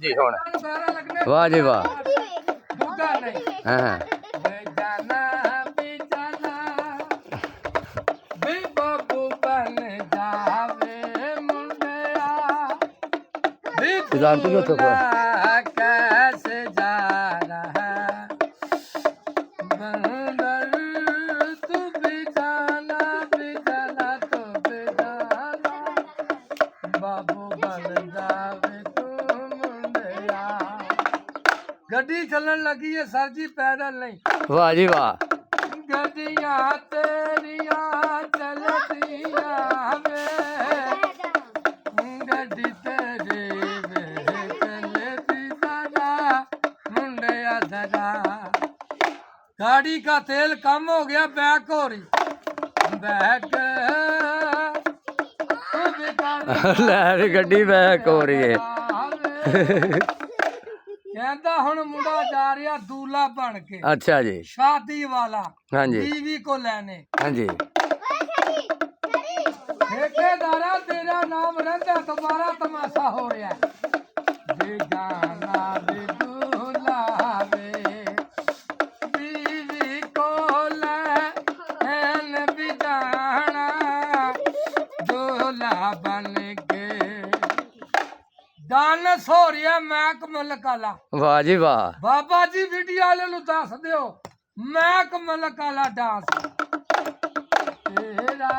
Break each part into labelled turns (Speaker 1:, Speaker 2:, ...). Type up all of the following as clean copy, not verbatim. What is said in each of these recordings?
Speaker 1: जी हुण वाह जी वाह हाँ जानते हो तो कैसे जा रहा बंदर तू भी जाना तो भी जाना बाबू बन जावे तू मुंडिया। गड्डी चलन लगी है सर जी पैदल नहीं। वाह जी वाह गड्डियां तेरिया चलदियां वे गड्डी तेरी वे चलती सदा मुंडिया सदा। गाड़ी का तेल कम हो गया बैक हो रही बैक ले गड्डी बैक हो रही है। कहता हुण मुंडा जा रहा दूल्हा बन के। अच्छा जी शादी वाला। हाँ जी बीवी को लेने। हाँ जी ठेकेदारा तेरा नाम रहता तुम्हारा तमाशा हो रहा है बेगाना बे दूल्हा वे बीवी को लेने भी जाना दूल्हा बन के। डांस हो रहा महकमल काला। वाह जी वाह बाबा जी वीडियो वाले नूं दस दिओ महकमल काला डांस तेरा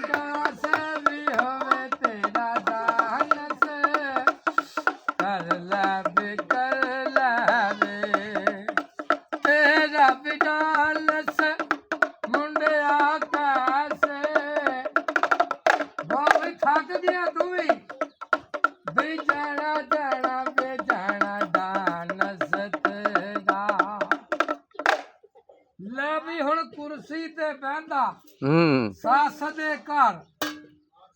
Speaker 1: डांस भी होवे तेरा डांस कर ले तेरा भी डांस मुंडिया कैसे बाबी थक गया तू भी बेजाना जाना बेजाना डांस तेरा। ले भी हुण कुर्सी ते बहंदा सस दे घर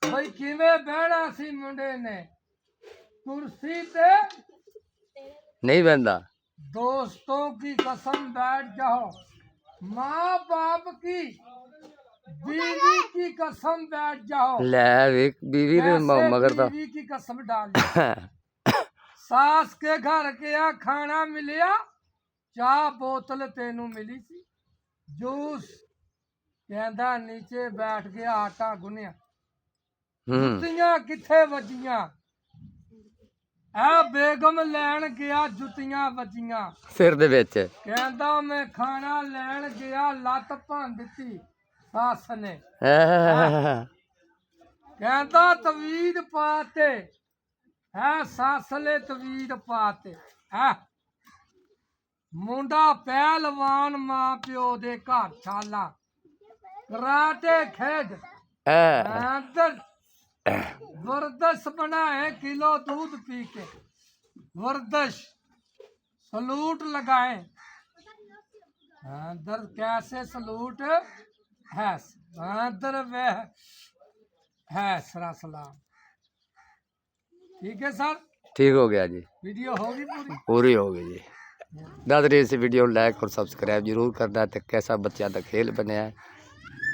Speaker 1: बई किवें बहना सी मुंडे ने कुर्सी ते नहीं बहंदा। दोस्तों की कसम बैठ जाओ माँ बाप की बीवी की कसम बैठ जाओ। ले बीवी मगर तो बीवी की कसम डाल सास के घर गया खाना मिलिया चाह बोतल तेनू मिली सी जूस कहंदा नीचे बैठ गया आटा गुनिया जुतियां किथे वजियां आ बेगम लैन गया जुतियां वजियां सिर दे विच कहंदा मैं खाना लैन गया लत भंन दित्ती सास ने कहता तवीद पाते है सस ने तवीद पाते है मुंडा पहलवान मां प्यो दे घर छाला कराटे खेड वर्दश बनाए किलो दूध पी के वर्दश सलूट लगाए अंदर कैसे सलूट है अंदर वह है सरा सलाम। ठीक है सर ठीक हो गया जी वीडियो होगी पूरी हो गई जी। दादरी इस वीडियो को लाइक और सब्सक्राइब जरूर करना है। तो कैसा बच्चा का खेल बनया है